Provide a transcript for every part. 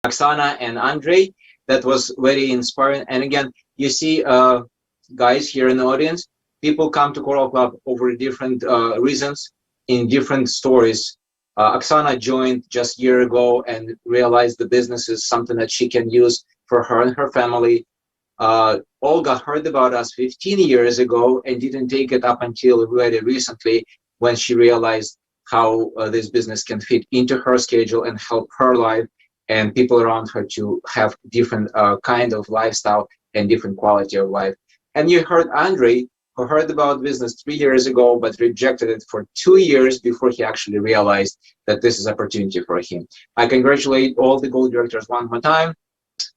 Oksana and Andre. That was very inspiring. And again, you see, guys here in the audience, people come to Coral Club over different reasons, in different stories. Oksana joined just a year ago and realized the business is something that she can use for her and her family. Olga heard about us 15 years ago and didn't take it up until very recently, when she realized how this business can fit into her schedule and help her life and people around her to have different kind of lifestyle and different quality of life. And you heard Andre, who heard about business 3 years ago but rejected it for 2 years before he actually realized that this is opportunity for him. I congratulate all the gold directors one more time.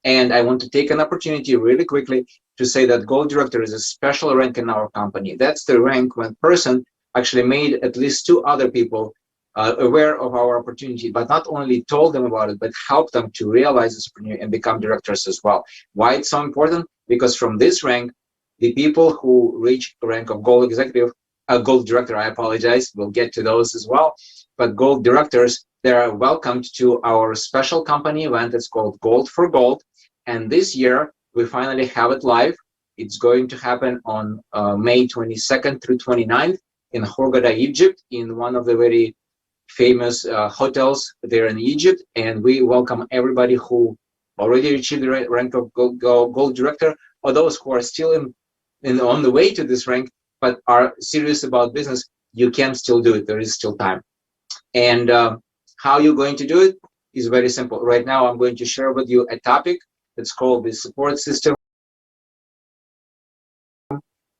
And I want to take an opportunity really quickly to say that Gold Director is a special rank in our company. That's the rank when person actually made at least two other people aware of our opportunity, but not only told them about it, but helped them to realize this opportunity and become directors as well. Why it's so important? Because from this rank, the people who reach the rank of Gold Executive, Gold Director, I apologize, we'll get to those as well, but Gold Directors, they are welcomed to our special company event. It's called Gold for Gold. And this year, we finally have it live. It's going to happen on May 22nd through 29th in Hurghada, Egypt, in one of the very famous hotels there in Egypt. And we welcome everybody who already achieved the rank of Gold Director, or those who are still on the way to this rank, but are serious about business. You can still do it. There is still time. And how you're going to do it is very simple. Right now, I'm going to share with you a topic. It's called the support system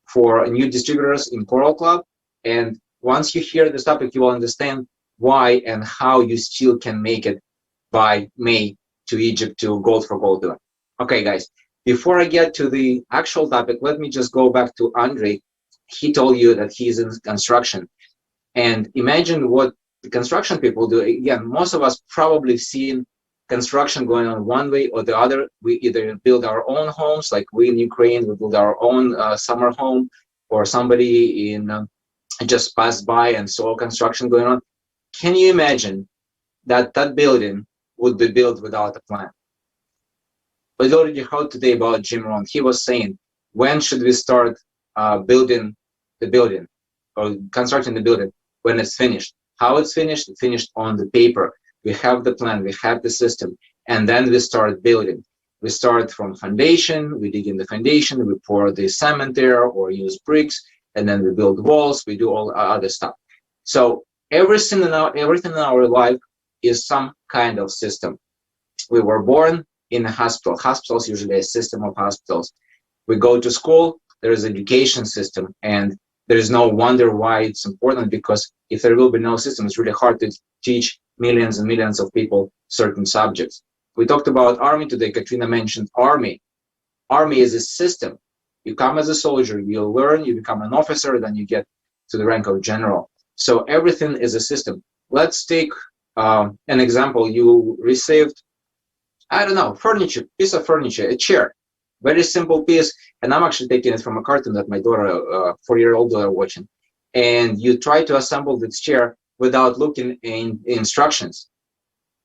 for new distributors in Coral Club. And once you hear this topic, you will understand why and how you still can make it by May to Egypt to Gold for Gold. Okay, guys, before I get to the actual topic, let me just go back to Andre. He told you that he's in construction. And imagine what the construction people do. Again, most of us probably seen construction going on one way or the other. We either build our own homes, like we in Ukraine, we build our own summer home, or somebody in just passed by and saw construction going on. Can you imagine that that building would be built without a plan? We already heard today about Jim Rohn. He was saying, when should we start building the building or constructing the building? When it's finished. How it's finished? It's finished on the paper. We have the plan, we have the system, and then we start building. We start from foundation, we dig in the foundation, we pour the cement there or use bricks, and then we build walls, we do all other stuff. So everything in our life is some kind of system. We were born in a hospital. Hospitals usually a system of hospitals. We go to school, there is an education system, and there is no wonder why it's important, because if there will be no system, it's really hard to teach millions and millions of people certain subjects. We talked about Army today. Katrina mentioned Army. Army is a system. You come as a soldier, you learn, you become an officer, then you get to the rank of general. So everything is a system. Let's take an example. You received, I don't know, furniture, piece of furniture, a chair. Very simple piece, and I'm actually taking it from a cartoon that my daughter, 4-year-old daughter, watching. And you try to assemble this chair without looking in instructions.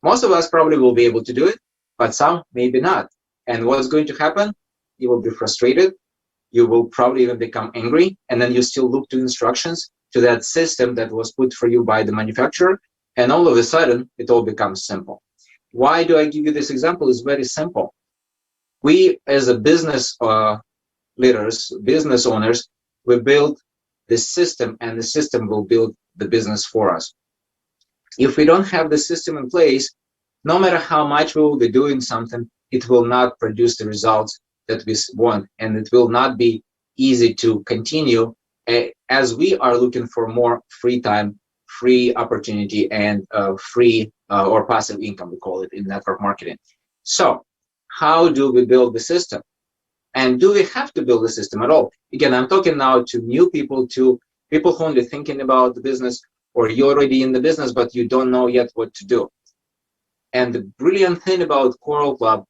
Most of us probably will be able to do it, but some maybe not. And what's going to happen? You will be frustrated. You will probably even become angry, and then you still look to instructions, to that system that was put for you by the manufacturer, and all of a sudden, it all becomes simple. Why do I give you this example? It's very simple. We, as a business leaders, business owners, we build the system, and the system will build the business for us. If we don't have the system in place, no matter how much we will be doing something, it will not produce the results that we want, and it will not be easy to continue as we are looking for more free time, free opportunity, and free or passive income, we call it in network marketing. So how do we build the system? And do we have to build a system at all? Again, I'm talking now to new people, to people who are only thinking about the business, or you're already in the business, but you don't know yet what to do. And the brilliant thing about Coral Club,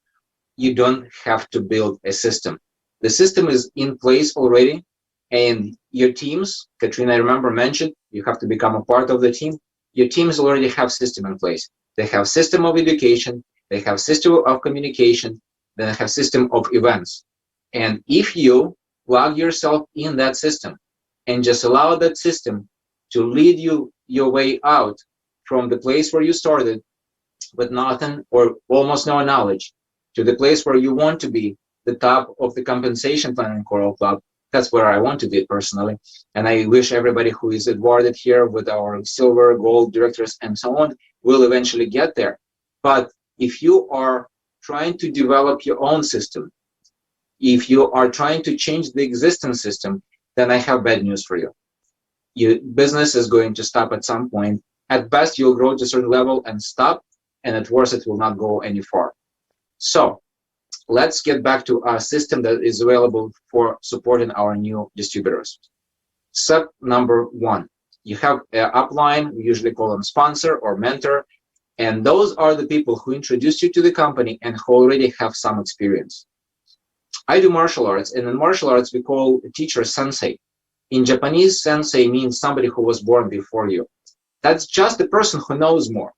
you don't have to build a system. The system is in place already, and your teams, Katrina, I remember mentioned, you have to become a part of the team. Your teams already have system in place. They have system of education, they have system of communication, then they have system of events. And if you plug yourself in that system and just allow that system to lead you your way out from the place where you started with nothing or almost no knowledge to the place where you want to be, the top of the compensation plan in Coral Club, that's where I want to be personally. And I wish everybody who is awarded here with our silver, gold directors and so on will eventually get there. But if you are trying to develop your own system, if you are trying to change the existing system, then I have bad news for you. Your business is going to stop at some point. At best, you'll grow to a certain level and stop, and at worst, it will not go any far. So let's get back to our system that is available for supporting our new distributors. Step number one, you have an upline, we usually call them sponsor or mentor, and those are the people who introduce you to the company and who already have some experience. I do martial arts, and in martial arts, we call a teacher sensei. In Japanese, sensei means somebody who was born before you. That's just the person who knows more.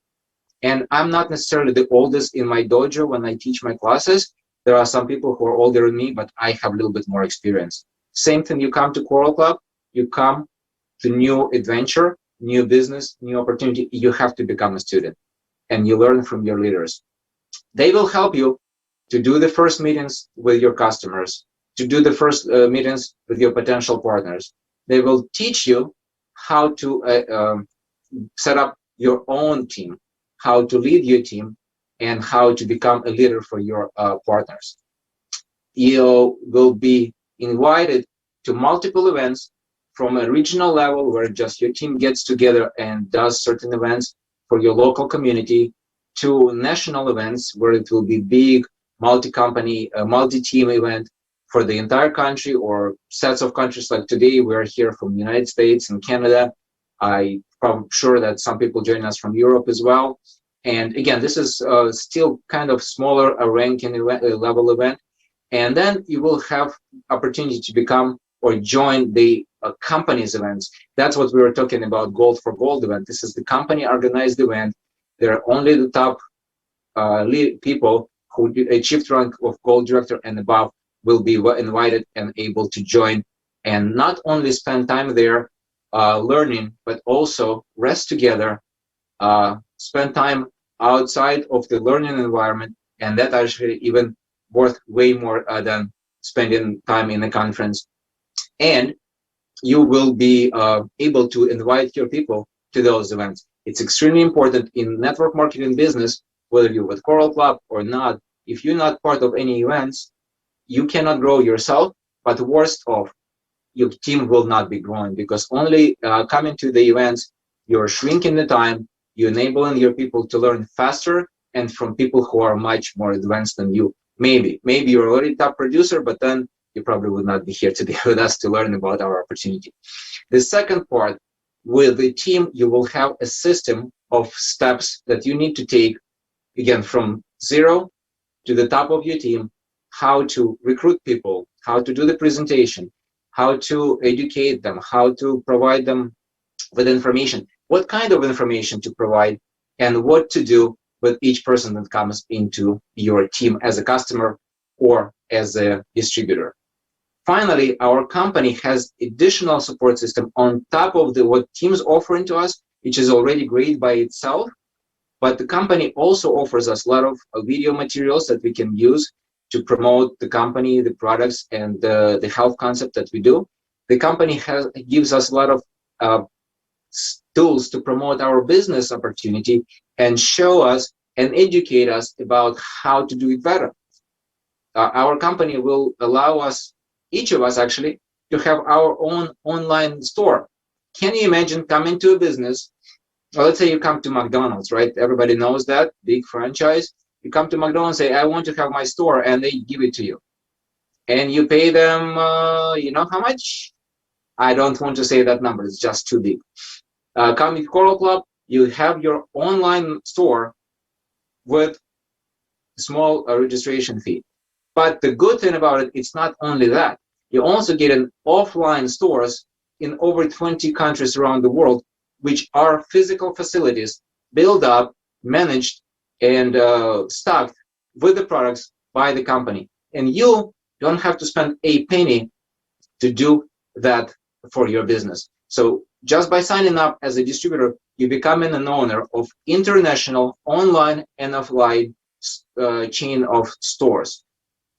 And I'm not necessarily the oldest in my dojo when I teach my classes. There are some people who are older than me, but I have a little bit more experience. Same thing, you come to Coral Club, you come to new adventure, new business, new opportunity, you have to become a student and you learn from your leaders. They will help you to do the first meetings with your customers, to do the first meetings with your potential partners. They will teach you how to set up your own team, how to lead your team, and how to become a leader for your partners. You will be invited to multiple events from a regional level where just your team gets together and does certain events for your local community, to national events where it will be big multi-company, multi-team event for the entire country or sets of countries. Like today, we're here from the United States and Canada. I'm sure that some people join us from Europe as well. And again, this is still kind of smaller ranking level event. And then you will have opportunity to become or join the company's events. That's what we were talking about, Gold for Gold event. This is the company organized event. There are only the top people who achieved rank of Gold Director and above will be invited and able to join and not only spend time there learning, but also rest together, spend time outside of the learning environment, and that actually even worth way more than spending time in a conference. And you will be able to invite your people to those events. It's extremely important in network marketing business, whether you're with Coral Club or not. If you're not part of any events, you cannot grow yourself, but worst off, your team will not be growing, because only coming to the events, you're shrinking the time, you're enabling your people to learn faster and from people who are much more advanced than you. Maybe you're already top producer, but then you probably would not be here today with us to learn about our opportunity. The second part, with the team, you will have a system of steps that you need to take, again, from zero to the top of your team, how to recruit people, how to do the presentation, how to educate them, how to provide them with information, what kind of information to provide, and what to do with each person that comes into your team as a customer or as a distributor. Finally, our company has additional support system on top of what teams offering to us, which is already great by itself. But the company also offers us a lot of video materials that we can use to promote the company, the products, and the health concept that we do. The company gives us a lot of tools to promote our business opportunity and show us and educate us about how to do it better. Our company will allow us, each of us actually, to have our own online store. Can you imagine coming to a business? Well, let's say you come to McDonald's, right? Everybody knows that, big franchise. You come to McDonald's, say, I want to have my store, and they give it to you. And you pay them, you know how much? I don't want to say that number, it's just too big. Coming to Coral Club, you have your online store with a small registration fee. But the good thing about it, it's not only that. You also get an offline stores in over 20 countries around the world, which are physical facilities built up, managed, and stocked with the products by the company. And you don't have to spend a penny to do that for your business. So just by signing up as a distributor, you become an owner of international online and offline chain of stores.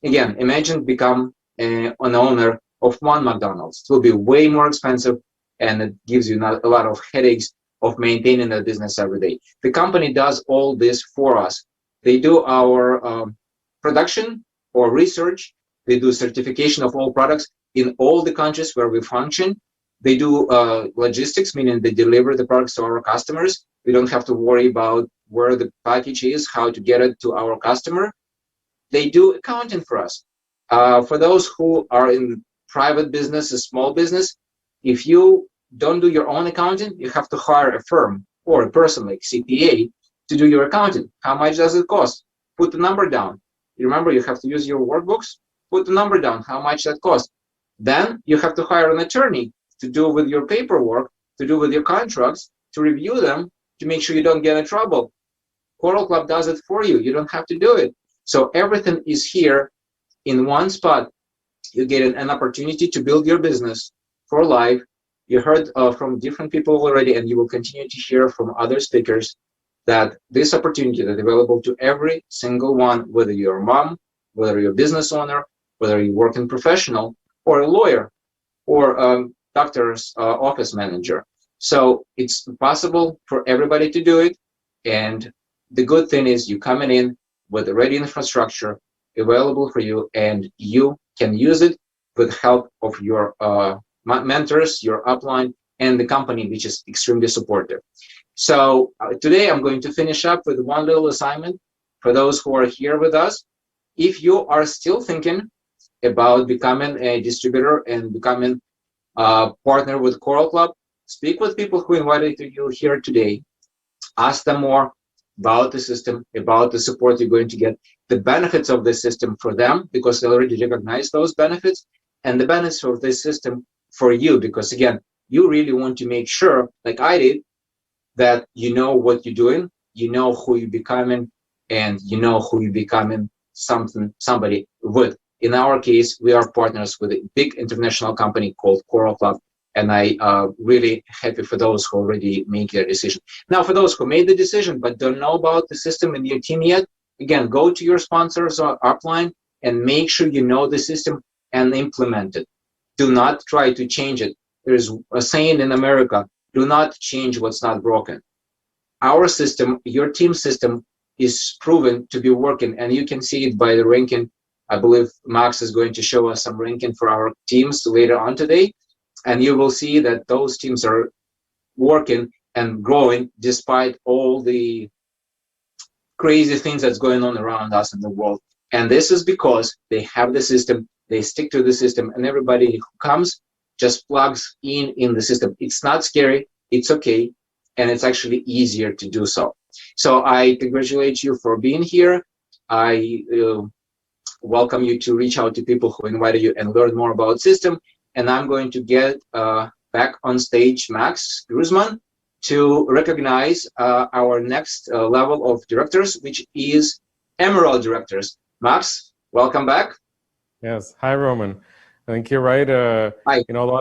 Again, imagine become an owner of one McDonald's. It will be way more expensive, and it gives you a lot of headaches of maintaining a business every day. The company does all this for us. They do our production or research. They do certification of all products in all the countries where we function. They do logistics, meaning they deliver the products to our customers. We don't have to worry about where the package is, how to get it to our customer. They do accounting for us. For those who are in private business, a small business, if you don't do your own accounting, you have to hire a firm or a person like CPA to do your accounting. How much does it cost? Put the number down. You remember, you have to use your workbooks. Put the number down, how much that costs. Then you have to hire an attorney to do with your paperwork, to do with your contracts, to review them, to make sure you don't get in trouble. Coral Club does it for you. You don't have to do it. So everything is here in one spot. You get an opportunity to build your business for life. You heard from different people already, and you will continue to hear from other speakers that this opportunity is available to every single one, whether you're a mom, whether you're a business owner, whether you're working professional, or a lawyer, or a doctor's office manager. So it's possible for everybody to do it. And the good thing is you coming in with the ready infrastructure available for you, and you can use it with help of your mentors, your upline, and the company, which is extremely supportive. So today I'm going to finish up with one little assignment for those who are here with us. If you are still thinking about becoming a distributor and becoming a partner with Coral Club, speak with people who invited you here today. Ask them more about the system, about the support you're going to get, the benefits of the system for them, because they already recognize those benefits, and the benefits of this system for you, because again, you really want to make sure, like I did, that you know what you're doing, you know who you're becoming, and you know who you're becoming somebody with. In our case, we are partners with a big international company called Coral Club, and I really happy for those who already make their decision. Now, for those who made the decision but don't know about the system in your team yet, again, go to your sponsors or upline and make sure you know the system and implement it. Do not try to change it. There's a saying in America, do not change what's not broken. Our system, your team system, is proven to be working, and you can see it by the ranking. I believe Max is going to show us some ranking for our teams later on today, and you will see that those teams are working and growing despite all the crazy things that's going on around us in the world. And this is because they have the system, they stick to the system, and everybody who comes just plugs in the system. It's not scary, it's okay, and it's actually easier to do so. So I congratulate you for being here. I welcome you to reach out to people who invited you and learn more about system. And I'm going to get back on stage Max Gruzman to recognize our next level of directors, which is Emerald directors. Max, welcome back. Yes. Hi, Roman. I think you're right. Hi. A lot